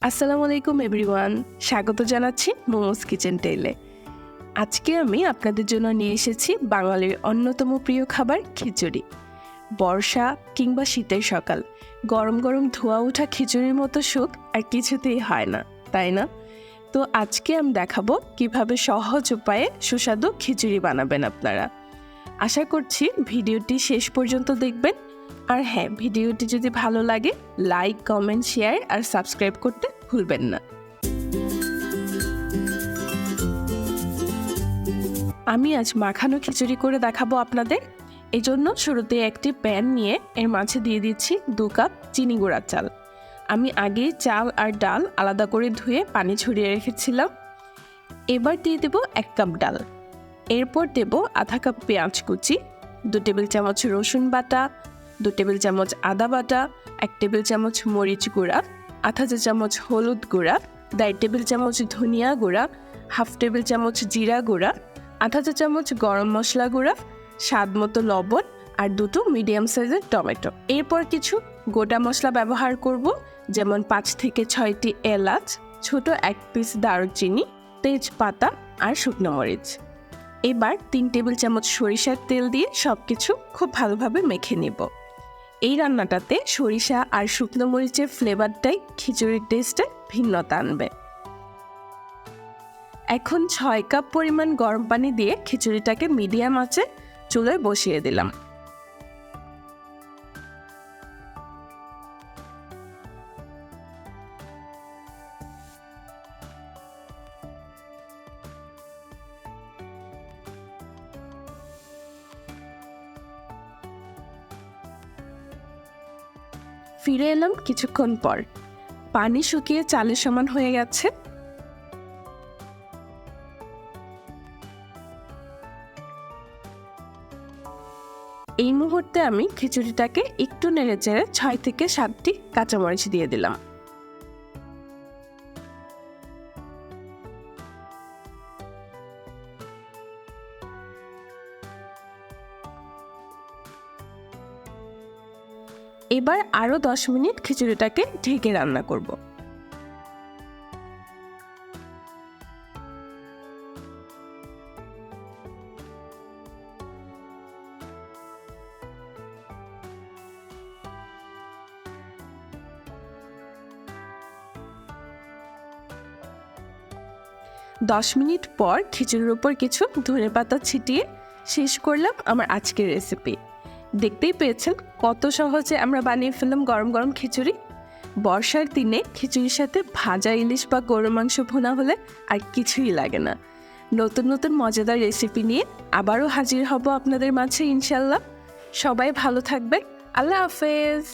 আসসালামু আলাইকুম এভরিওয়ান, স্বাগত জানাচ্ছি মোমোস কিচেন টেইলে। আজকে আমি আপনাদের জন্য নিয়ে এসেছি বাঙালির অন্যতম প্রিয় খাবার খিচুড়ি। বর্ষা কিংবা শীতের সকাল গরম গরম ধোয়া ওঠা খিচুড়ির মতো সুখ আর কিছুতেই হয় না, তাই না? তো আজকে আমি দেখাবো কিভাবে সহজ উপায়ে সুস্বাদু খিচুড়ি বানাবেন আপনারা। আশা করছি ভিডিওটি শেষ পর্যন্ত দেখবেন। আর হ্যাঁ, ভিডিওটি যদি ভালো লাগে লাইক, কমেন্ট, শেয়ার আর সাবস্ক্রাইব করতে ভুলবেন না। আমি আজ মাখানো খিচুড়ি করে দেখাবো আপনাদের। এই জন্য শুরুতে একটি প্যান নিয়ে এর মাঝে দিয়ে দিচ্ছি 2 কাপ চিনিগুড়া চাল। আমি আগেই চাল আর ডাল আলাদা করে ধুয়ে পানি ঝরিয়ে রেখেছিলাম। এবার দিয়ে দেব 1 কাপ ডাল। এরপর দেব আধা কাপ পেঁয়াজ কুচি, 2 টেবিল চামচ রসুন বাটা, 2 টেবিল চামচ আদা বাটা, 1 টেবিল চামচ মরিচ গুঁড়া, আধা চা চামচ হলুদ গুঁড়া, 1.5 টেবিল চামচ ধনিয়া গুঁড়া, 1/2 টেবিল চামচ জিরা গুঁড়া, আধা চা চামচ গরম মশলা গুঁড়া, স্বাদ মতো লবণ আর 2টো মিডিয়াম সাইজের টমেটো। এরপর কিছু গোটা মশলা ব্যবহার করব, যেমন 5 থেকে 6টি এলাচ, ছোট 1 পিস দারুচিনি, তেজপাতা আর শুকনো মরিচ। এবার 3 টেবিল চামচ সরিষার তেল দিয়ে সবকিছু খুব ভালোভাবে মেখে নেব। এই রান্নাটাতে সরিষা আর শুকনো মরিচের ফ্লেভারটাই খিচুড়ির টেস্টে ভিন্নতা আনবে। এখন 6 কাপ পরিমাণ গরম পানি দিয়ে খিচুড়িটাকে মিডিয়াম আঁচে চুলায় বসিয়ে দিলাম। ফিরে এলাম কিছুক্ষণ পর। পানি শুকিয়ে চালের সমান হয়ে গেছে। এই মুহূর্তে আমি খিচুড়িটাকে একটু নেড়েচেড়ে 6 থেকে 7টি কাঁচামরিচ দিয়ে দিলাম। এবার আরও 10 মিনিট খিচুড়িটাকে ঢেকে রান্না করব। দশ মিনিট পর খিচুড়ির উপর কিছু ধনেপাতা ছিটিয়ে শেষ করলাম আমার আজকের রেসিপি। দেখতেই পেয়েছেন কত সহজে আমরা বানিয়ে ফেললাম গরম গরম খিচুড়ি। বর্ষার দিনে খিচুড়ির সাথে ভাজা ইলিশ বা গরুর মাংস ভুনা হলে আর কিছুই লাগে না। নতুন নতুন মজাদার রেসিপি নিয়ে আবারও হাজির হব আপনাদের মাঝে ইনশাল্লাহ। সবাই ভালো থাকবেন। আল্লাহ হাফেজ।